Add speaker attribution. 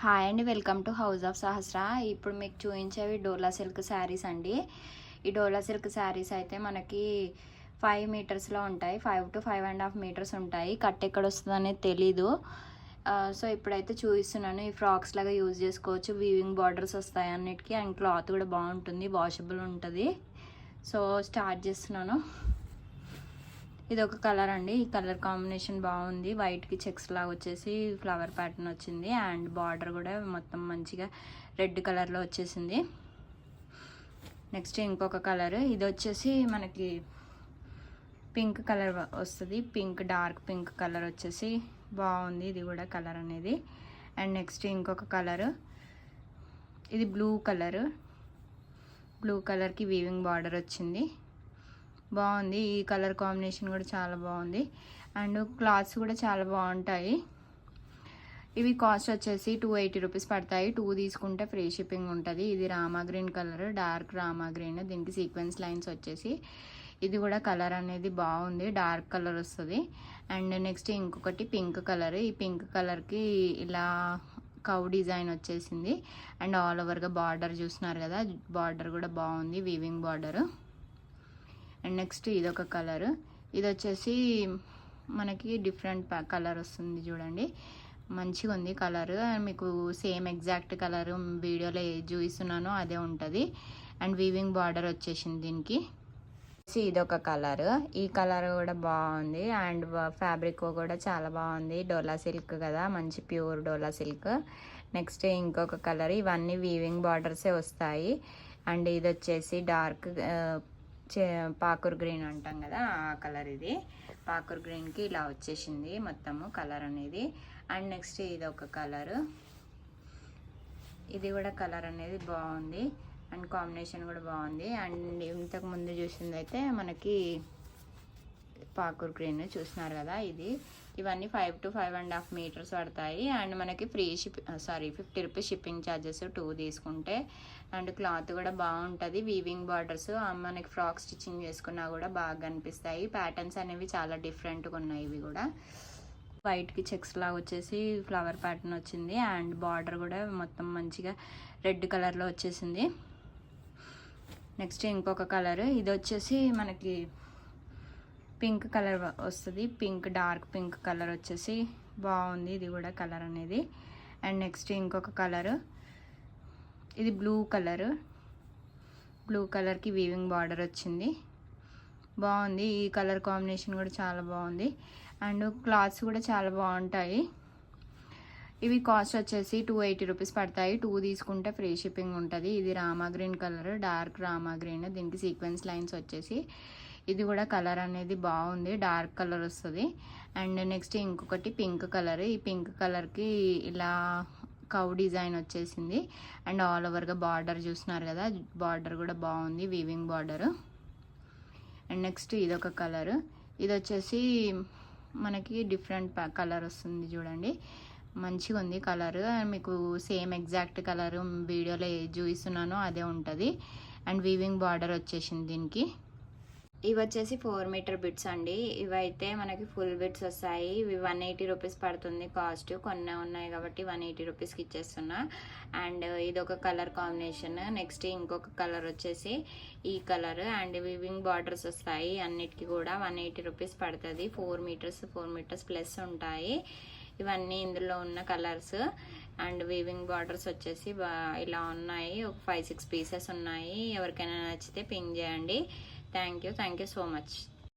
Speaker 1: Hi అండి, welcome to house of సహస్ర. ఇప్పుడు మీకు చూపించేవి డోలా సిల్క్ శారీస్ అండి. ఈ డోలా సిల్క్ శారీస్ అయితే మనకి 5 మీటర్స్లో ఉంటాయి. 5 to 5.5 మీటర్స్ ఉంటాయి. కట్ ఎక్కడ వస్తుంది అనేది తెలీదు. సో ఇప్పుడైతే చూపిస్తున్నాను. ఈ ఫ్రాక్స్ లాగా యూజ్ చేసుకోవచ్చు. వీవింగ్ బార్డర్స్ వస్తాయి అన్నిటికీ. అండ్ క్లాత్ కూడా బాగుంటుంది, వాషబుల్ ఉంటుంది. సో స్టార్ట్ చేస్తున్నాను. ఇది ఒక కలర్ అండి. ఈ కలర్ కాంబినేషన్ బాగుంది. వైట్కి చెక్స్ లాగా వచ్చేసి ఫ్లవర్ ప్యాటర్న్ వచ్చింది. అండ్ బార్డర్ కూడా మొత్తం మంచిగా రెడ్ కలర్లో వచ్చేసింది. నెక్స్ట్ ఇంకొక కలర్, ఇది వచ్చేసి మనకి పింక్ కలర్ వస్తుంది. పింక్, డార్క్ పింక్ కలర్ వచ్చేసి బాగుంది. ఇది కూడా కలర్ అనేది. అండ్ నెక్స్ట్ ఇంకొక కలర్, ఇది బ్లూ కలర్. బ్లూ కలర్కి వీవింగ్ బార్డర్ వచ్చింది. బాగుంది. ఈ కలర్ కాంబినేషన్ కూడా చాలా బాగుంది. అండ్ క్లాత్స్ కూడా చాలా బాగుంటాయి. ఇవి కాస్ట్ వచ్చేసి 280 రూపీస్ పడతాయి. 2 తీసుకుంటే ఫ్రీ షిప్పింగ్ ఉంటుంది. ఇది Rama green colour, dark Rama green. దీనికి సీక్వెన్స్ లైన్స్ వచ్చేసి ఇది కూడా కలర్ అనేది బాగుంది, డార్క్ కలర్ వస్తుంది. అండ్ నెక్స్ట్ ఇంకొకటి పింక్ కలర్. ఈ పింక్ కలర్కి ఇలా కౌ డిజైన్ వచ్చేసింది. అండ్ ఆల్ ఓవర్గా బార్డర్ చూస్తున్నారు కదా, బార్డర్ కూడా బాగుంది, వీవింగ్ బార్డర్. అండ్ నెక్స్ట్ ఇదొక కలర్. ఇది వచ్చేసి మనకి డిఫరెంట్ కలర్ వస్తుంది చూడండి, మంచిగా ఉంది కలర్. మీకు సేమ్ ఎగ్జాక్ట్ కలర్ వీడియోలో చూపిస్తున్నానో అదే ఉంటుంది. అండ్ వీవింగ్ బార్డర్ వచ్చేసింది దీనికి. ఇదొక కలర్. ఈ కలర్ కూడా బాగుంది. అండ్ ఫ్యాబ్రిక్ కూడా చాలా బాగుంది. డోలా సిల్క్ కదా, మంచి ప్యూర్ డోలా సిల్క్. నెక్స్ట్ ఇంకొక కలర్. ఇవన్నీ వీవింగ్ బార్డర్సే వస్తాయి. అండ్ ఇది వచ్చేసి డార్క్ పాకూర్ గ్రీన్ అంటాం కదా, ఆ కలర్. ఇది పాకూర్ గ్రీన్కి ఇలా వచ్చేసింది మొత్తము కలర్ అనేది. అండ్ నెక్స్ట్ ఇది ఒక కలర్. ఇది కూడా కలర్ అనేది బాగుంది. అండ్ కాంబినేషన్ కూడా బాగుంది. అండ్ ఇంతకు ముందు చూసింది అయితే మనకి పాకూర్ గ్రీన్ చూస్తున్నారు కదా, ఇది. ఇవన్నీ 5 to 5.5 మీటర్స్ పడతాయి. అండ్ మనకి ఫ్రీ 50 రూపీస్ షిప్పింగ్ ఛార్జెస్ 2 తీసుకుంటే. అండ్ క్లాత్ కూడా బాగుంటుంది. వీవింగ్ బార్డర్స్ మనకి ఫ్రాక్ స్టిచ్చింగ్ చేసుకున్నా కూడా బాగా కనిపిస్తాయి. ప్యాటర్న్స్ అనేవి చాలా డిఫరెంట్గా ఉన్నాయి. ఇవి కూడా వైట్కి చెక్స్ లాగా వచ్చేసి ఫ్లవర్ ప్యాటర్న్ వచ్చింది. అండ్ బార్డర్ కూడా మొత్తం మంచిగా రెడ్ కలర్లో వచ్చేసింది. నెక్స్ట్ ఇంకొక కలర్. ఇది వచ్చేసి మనకి పింక్ కలర్ వస్తుంది. పింక్, డార్క్ పింక్ కలర్ వచ్చేసి బాగుంది. ఇది కూడా కలర్ అనేది. అండ్ నెక్స్ట్ ఇంకొక కలర్. ఇది బ్లూ కలర్. బ్లూ కలర్కి వీవింగ్ బార్డర్ వచ్చింది. బాగుంది. ఈ కలర్ కాంబినేషన్ కూడా చాలా బాగుంది. అండ్ క్లాత్స్ కూడా చాలా బాగుంటాయి. ఇవి కాస్ట్ వచ్చేసి 280 రూపీస్ పడతాయి. 2 తీసుకుంటే ఫ్రీ షిప్పింగ్ ఉంటుంది. ఇది Rama green colour, dark Rama green. దీనికి సీక్వెన్స్ లైన్స్ వచ్చేసి ఇది కూడా కలర్ అనేది బాగుంది, డార్క్ కలర్ వస్తుంది. అండ్ నెక్స్ట్ ఇంకొకటి పింక్ కలర్. ఈ పింక్ కలర్కి ఇలా కౌ డిజైన్ వచ్చేసింది. అండ్ ఆల్ ఓవర్గా బార్డర్ చూస్తున్నారు కదా, బార్డర్ కూడా బాగుంది, వీవింగ్ బార్డర్. అండ్ నెక్స్ట్ ఇదొక కలర్. ఇది వచ్చేసి మనకి డిఫరెంట్ కలర్ వస్తుంది చూడండి, మంచిగా ఉంది కలర్. మీకు సేమ్ ఎగ్జాక్ట్ కలర్ వీడియోలో చూపిస్తున్నానో అదే ఉంటుంది. అండ్ వీవింగ్ బార్డర్ వచ్చేసింది దీనికి. ఇవి వచ్చేసి 4 మీటర్ బిట్స్ అండి. ఇవైతే మనకి ఫుల్ బిట్స్ వస్తాయి. ఇవి 180 రూపీస్ పడుతుంది కాస్ట్. కొన్ని ఉన్నాయి కాబట్టి 180 రూపీస్కి ఇచ్చేస్తున్నా. అండ్ ఇది ఒక కలర్ కాంబినేషన్. నెక్స్ట్ ఇంకొక కలర్ వచ్చేసి ఈ కలర్. అండ్ వివింగ్ బార్డర్స్ వస్తాయి అన్నిటికీ కూడా. 180 రూపీస్ పడుతుంది. 4 మీటర్స్ ప్లస్ ఉంటాయి. ఇవన్నీ ఇందులో ఉన్న కలర్స్. అండ్ వీవింగ్ బార్డర్స్ వచ్చేసి ఇలా ఉన్నాయి. ఒక 5-6 పీసెస్ ఉన్నాయి. ఎవరికైనా నచ్చితే పింక్ చేయండి. Thank you so much.